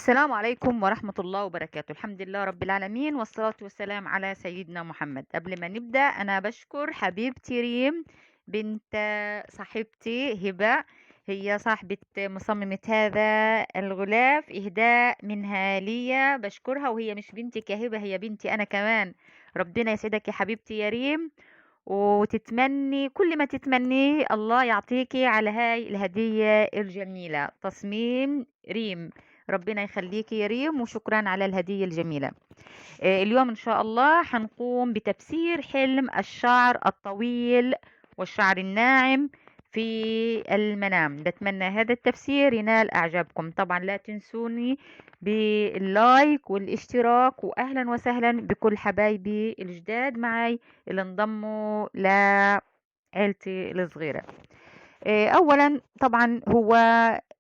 السلام عليكم ورحمة الله وبركاته. الحمد لله رب العالمين، والصلاة والسلام على سيدنا محمد. قبل ما نبدأ أنا بشكر حبيبتي ريم بنت صاحبتي هبة، هي صاحبة مصممة هذا الغلاف، إهداء منها لي. بشكرها، وهي مش بنتي كهبة، هي بنتي أنا كمان. ربنا يسعدك يا حبيبتي يا ريم، وتتمني كل ما تتمنيه الله يعطيكي على هاي الهدية الجميلة. تصميم ريم، ربنا يخليكي يا ريم، وشكرا على الهدية الجميلة. اليوم إن شاء الله حنقوم بتفسير حلم الشعر الطويل والشعر الناعم في المنام. بتمنى هذا التفسير ينال إعجابكم. طبعا لا تنسوني باللايك والاشتراك، وأهلا وسهلا بكل حبايبي الجداد معي اللي انضموا لعيلتي الصغيرة. أولا طبعا هو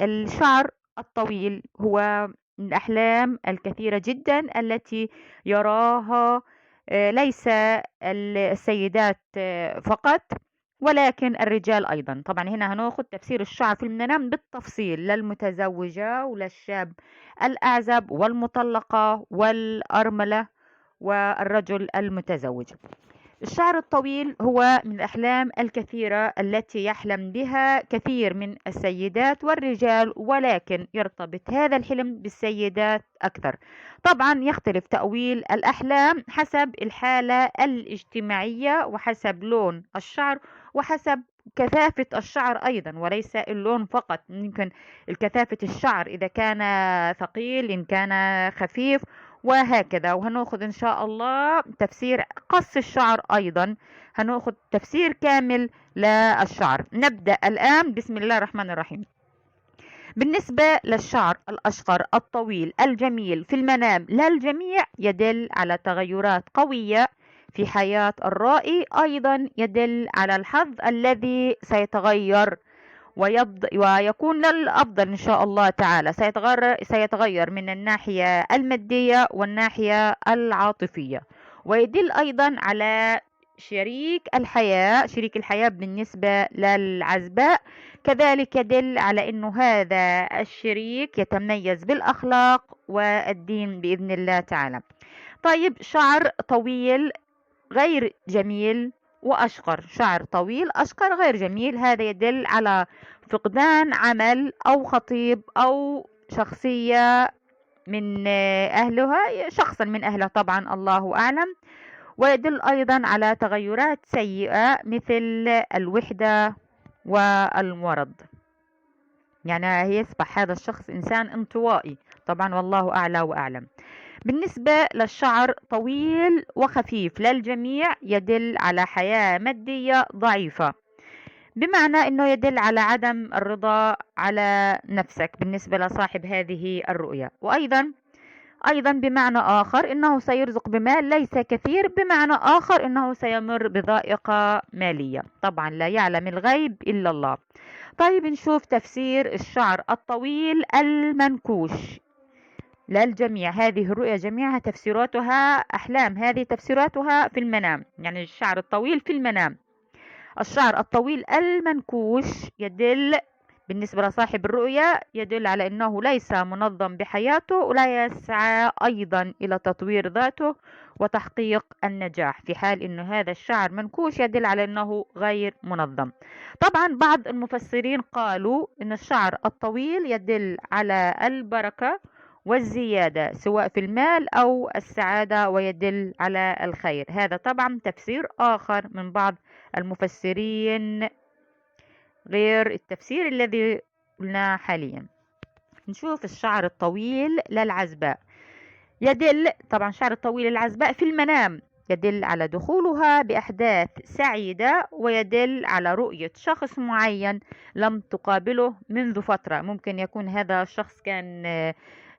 الشعر الطويل هو من الأحلام الكثيرة جدا التي يراها ليس السيدات فقط، ولكن الرجال أيضا. طبعا هنا هناخد تفسير الشعر في المنام بالتفصيل للمتزوجة وللشاب الأعزب والمطلقة والأرملة والرجل المتزوج. الشعر الطويل هو من الأحلام الكثيرة التي يحلم بها كثير من السيدات والرجال، ولكن يرتبط هذا الحلم بالسيدات أكثر. طبعا يختلف تأويل الأحلام حسب الحالة الاجتماعية، وحسب لون الشعر، وحسب كثافة الشعر أيضا، وليس اللون فقط. يمكن الكثافة الشعر إذا كان ثقيل، إن كان خفيف، وهكذا. وهناخد إن شاء الله تفسير قص الشعر أيضا، هناخد تفسير كامل للشعر. نبدأ الآن، بسم الله الرحمن الرحيم. بالنسبة للشعر الأشقر الطويل الجميل في المنام للجميع، يدل على تغيرات قوية في حياة الرائي، أيضا يدل على الحظ الذي سيتغير ويكون للأفضل إن شاء الله تعالى. سيتغير من الناحية المادية والناحية العاطفية، ويدل أيضا على شريك الحياة بالنسبة للعزباء. كذلك يدل على أنه هذا الشريك يتميز بالأخلاق والدين بإذن الله تعالى. طيب، شعر طويل غير جميل وأشقر، شعر طويل أشقر غير جميل، هذا يدل على فقدان عمل أو خطيب أو شخصية من أهلها، شخصا من أهلها طبعا الله أعلم. ويدل أيضا على تغيرات سيئة مثل الوحدة والمرض، يعني يصبح هذا الشخص إنسان انطوائي طبعا، والله أعلى وأعلم. بالنسبة للشعر طويل وخفيف للجميع، يدل على حياة مادية ضعيفة، بمعنى أنه يدل على عدم الرضا على نفسك بالنسبة لصاحب هذه الرؤية. وأيضا بمعنى آخر أنه سيرزق بمال ليس كثير، بمعنى آخر أنه سيمر بضائقة مالية. طبعا لا يعلم الغيب إلا الله. طيب نشوف تفسير الشعر الطويل المنكوش للجميع. هذه الرؤيا جميعها تفسيراتها أحلام، هذه تفسيراتها في المنام، يعني الشعر الطويل في المنام. الشعر الطويل المنكوش يدل بالنسبة لصاحب الرؤيا يدل على أنه ليس منظم بحياته، ولا يسعى أيضا إلى تطوير ذاته وتحقيق النجاح. في حال أن هذا الشعر منكوش يدل على أنه غير منظم. طبعا بعض المفسرين قالوا أن الشعر الطويل يدل على البركة والزيادة سواء في المال أو السعادة، ويدل على الخير. هذا طبعا تفسير آخر من بعض المفسرين غير التفسير الذي قلناه حاليا. نشوف الشعر الطويل للعزباء. يدل طبعا الشعر الطويل للعزباء في المنام يدل على دخولها بأحداث سعيدة، ويدل على رؤية شخص معين لم تقابله منذ فترة. ممكن يكون هذا الشخص كان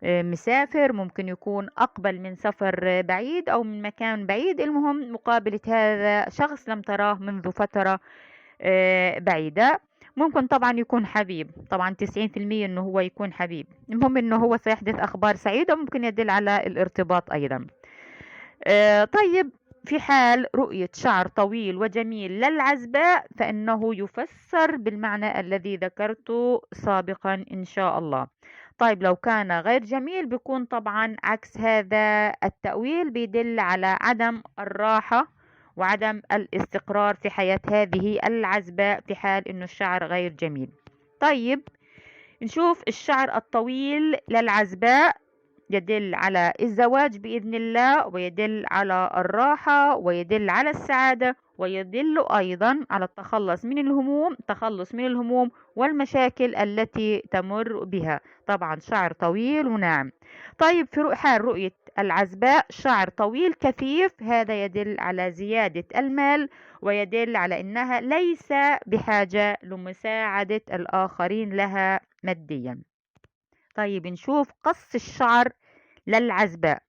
مسافر، ممكن يكون أقبل من سفر بعيد أو من مكان بعيد، المهم مقابلة هذا شخص لم تراه منذ فترة بعيدة. ممكن طبعا يكون حبيب، طبعا 90% انه هو يكون حبيب. المهم انه هو سيحدث اخبار سعيدة، ممكن يدل على الارتباط ايضا. طيب، في حال رؤية شعر طويل وجميل للعزباء فإنه يفسر بالمعنى الذي ذكرته سابقا إن شاء الله. طيب لو كان غير جميل بيكون طبعا عكس هذا التأويل، بيدل على عدم الراحة وعدم الاستقرار في حياة هذه العزباء في حال إنه الشعر غير جميل. طيب نشوف الشعر الطويل للعزباء يدل على الزواج بإذن الله، ويدل على الراحة، ويدل على السعادة، ويدل أيضا على التخلص من الهموم والمشاكل التي تمر بها. طبعا شعر طويل وناعم. طيب في حال رؤية العزباء شعر طويل كثيف، هذا يدل على زيادة المال، ويدل على أنها ليس بحاجة لمساعدة الآخرين لها ماديا. طيب نشوف قص الشعر للعزباء.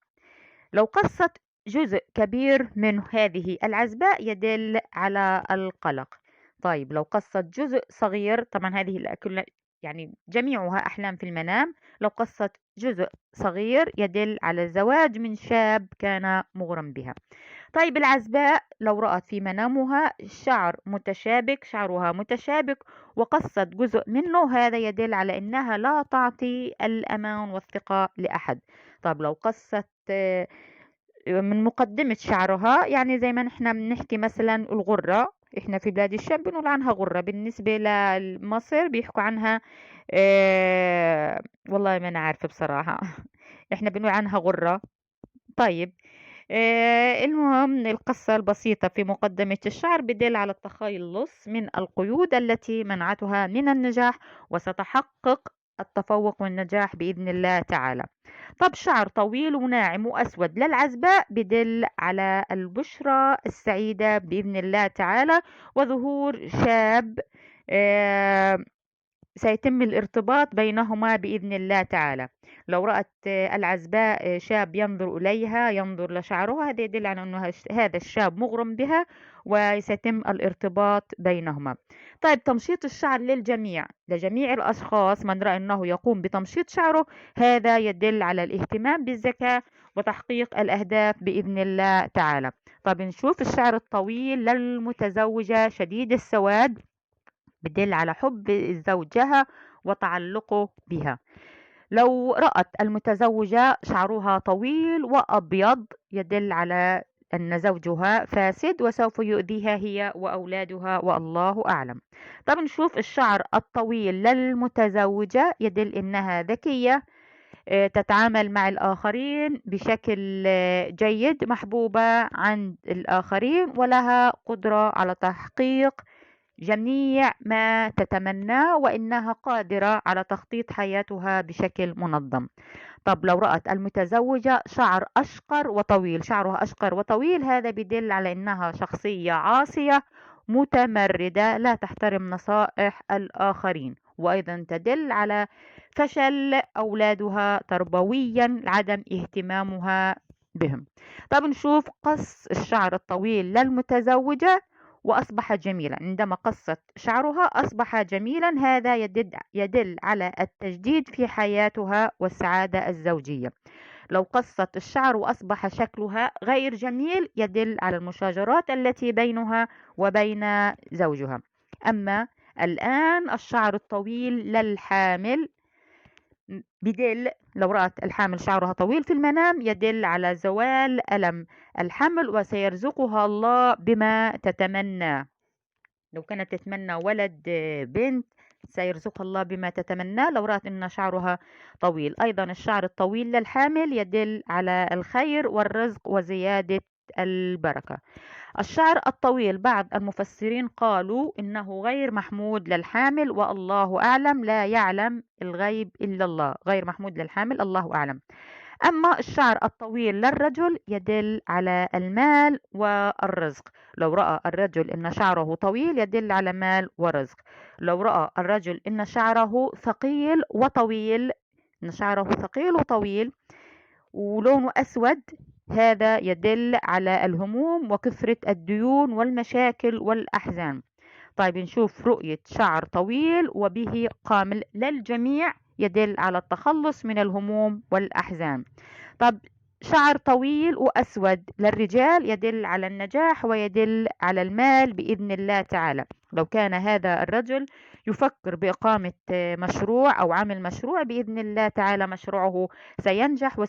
لو قصت جزء كبير من هذه العزباء يدل على القلق. طيب لو قصت جزء صغير، طبعا هذه يعني جميعها أحلام في المنام. لو قصت جزء صغير يدل على زواج من شاب كان مغرم بها. طيب العزباء لو رأت في منامها شعرها متشابك وقصت جزء منه، هذا يدل على أنها لا تعطي الأمان والثقة لأحد. طيب لو قصت من مقدمة شعرها، يعني زي ما نحن بنحكي مثلا الغرة، احنا في بلاد الشام بنقول عنها غرة، بالنسبة لمصر بيحكوا عنها والله ما أنا عارفة بصراحة احنا بنقول عنها غرة. طيب المهم القصة البسيطة في مقدمة الشعر بدل على التخلص من القيود التي منعتها من النجاح، وستحقق التفوق والنجاح بإذن الله تعالى. طب شعر طويل وناعم وأسود للعزباء بدل على البشرى السعيدة بإذن الله تعالى، وظهور شاب آه، سيتم الارتباط بينهما بإذن الله تعالى. لو رأت العزباء شاب ينظر إليها، ينظر لشعرها، هذا يدل على أنه هذا الشاب مغرم بها وسيتم الارتباط بينهما. طيب تمشيط الشعر لجميع الأشخاص، من رأى أنه يقوم بتمشيط شعره، هذا يدل على الاهتمام بالذكاء وتحقيق الأهداف بإذن الله تعالى. طيب نشوف الشعر الطويل للمتزوجة شديد السواد، بدل على حب زوجها وتعلقه بها. لو رأت المتزوجة شعرها طويل وأبيض، يدل على أن زوجها فاسد وسوف يؤذيها هي وأولادها والله أعلم. طب نشوف الشعر الطويل للمتزوجة، يدل أنها ذكية، تتعامل مع الآخرين بشكل جيد، محبوبة عند الآخرين، ولها قدرة على تحقيق جميع ما تتمناه، وإنها قادرة على تخطيط حياتها بشكل منظم. طب لو رأت المتزوجة شعرها أشقر وطويل، هذا بيدل على إنها شخصية عاصية متمردة لا تحترم نصائح الآخرين، وأيضا تدل على فشل أولادها تربويا لعدم اهتمامها بهم. طب نشوف قص الشعر الطويل للمتزوجة وأصبح جميلا. عندما قصت شعرها أصبح جميلا، هذا يدل على التجديد في حياتها والسعادة الزوجية. لو قصت الشعر وأصبح شكلها غير جميل، يدل على المشاجرات التي بينها وبين زوجها. أما الآن الشعر الطويل للحامل لو رأت الحامل شعرها طويل في المنام، يدل على زوال ألم الحمل وسيرزقها الله بما تتمنى. لو كانت تتمنى ولد بنت، سيرزقها الله بما تتمنى لو رأت أن شعرها طويل. أيضا الشعر الطويل للحامل يدل على الخير والرزق وزيادة البركة. الشعر الطويل بعض المفسرين قالوا إنه غير محمود للحامل، والله أعلم، لا يعلم الغيب إلا الله، غير محمود للحامل، الله أعلم. أما الشعر الطويل للرجل يدل على المال والرزق. لو رأى الرجل إن شعره طويل يدل على مال ورزق. لو رأى الرجل إن شعره ثقيل وطويل ولونه أسود، هذا يدل على الهموم وكثرة الديون والمشاكل والأحزان. طيب نشوف رؤية شعر طويل وبه قامل للجميع، يدل على التخلص من الهموم والأحزان. طب شعر طويل وأسود للرجال يدل على النجاح ويدل على المال بإذن الله تعالى. لو كان هذا الرجل يفكر بإقامة مشروع أو عمل مشروع، بإذن الله تعالى مشروعه سينجح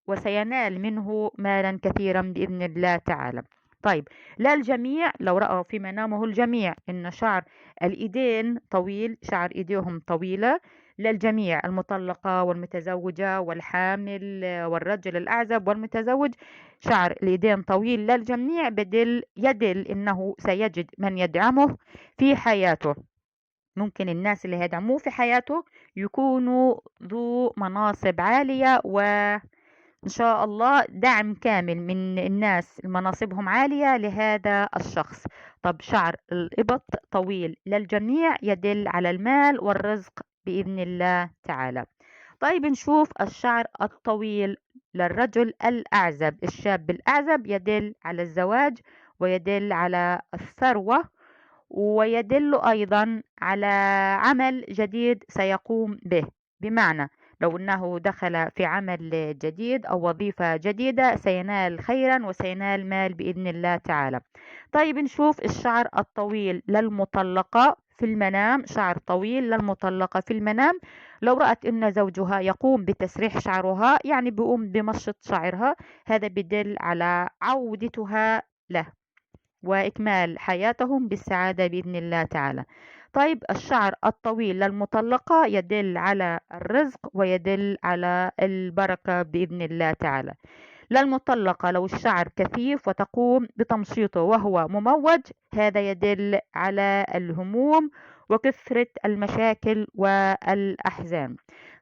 وسينال منه مالا كثيرا بإذن الله تعالى. طيب، لا الجميع لو رأوا في منامه الجميع إن شعر الإيدين طويل، شعر إيديهم طويلة، للجميع المطلقة والمتزوجة والحامل والرجل الأعزب والمتزوج شعر اليدين طويل للجميع، يدل إنه سيجد من يدعمه في حياته. ممكن الناس اللي هيدعموه في حياته يكونوا ذو مناصب عالية، وإن شاء الله دعم كامل من الناس مناصبهم عالية لهذا الشخص. طب شعر الإبط طويل للجميع يدل على المال والرزق بإذن الله تعالى. طيب نشوف الشعر الطويل للرجل الأعزب، الشاب الأعزب، يدل على الزواج ويدل على الثروة، ويدل أيضا على عمل جديد سيقوم به. بمعنى لو أنه دخل في عمل جديد أو وظيفة جديدة سينال خيرا وسينال مال بإذن الله تعالى. طيب نشوف الشعر الطويل للمطلقة في المنام، شعر طويل للمطلقة في المنام، لو رأت أن زوجها يقوم بتسريح شعرها، يعني بيقوم بمشط شعرها، هذا بدل على عودتها له وإكمال حياتهم بالسعادة بإذن الله تعالى. طيب الشعر الطويل للمطلقة يدل على الرزق ويدل على البركة بإذن الله تعالى. للمطلقة لو الشعر كثيف وتقوم بتمشيطه وهو مموج، هذا يدل على الهموم وكثرة المشاكل والأحزان.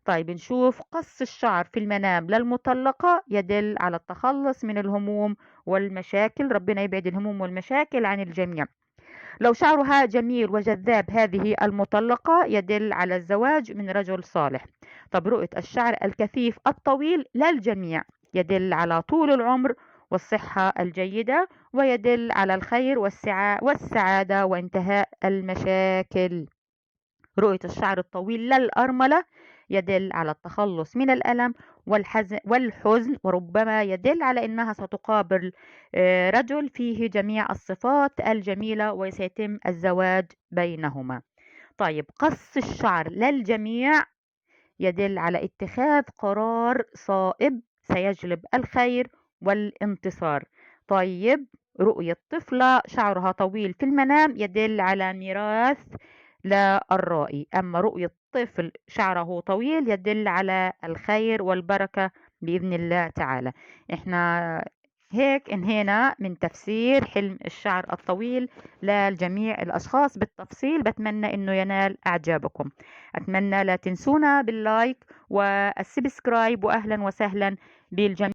طيب نشوف قص الشعر في المنام للمطلقة يدل على التخلص من الهموم والمشاكل، ربنا يبعد الهموم والمشاكل عن الجميع. لو شعرها جميل وجذاب هذه المطلقة يدل على الزواج من رجل صالح. طب رؤية الشعر الكثيف الطويل للجميع يدل على طول العمر والصحة الجيدة، ويدل على الخير والسعادة وانتهاء المشاكل. رؤية الشعر الطويل للأرملة يدل على التخلص من الألم والحزن، وربما يدل على أنها ستقابل رجل فيه جميع الصفات الجميلة وسيتم الزواج بينهما. طيب قص الشعر للجميع يدل على اتخاذ قرار صائب سيجلب الخير والانتصار. طيب رؤية طفلة شعرها طويل في المنام يدل على ميراث للرائي، أما رؤية طفل شعره طويل يدل على الخير والبركة بإذن الله تعالى. احنا هيك انهينا من تفسير حلم الشعر الطويل لجميع الأشخاص بالتفصيل، بتمنى انه ينال اعجابكم. اتمنى لا تنسونا باللايك والسبسكرايب، واهلا وسهلا بالجميع.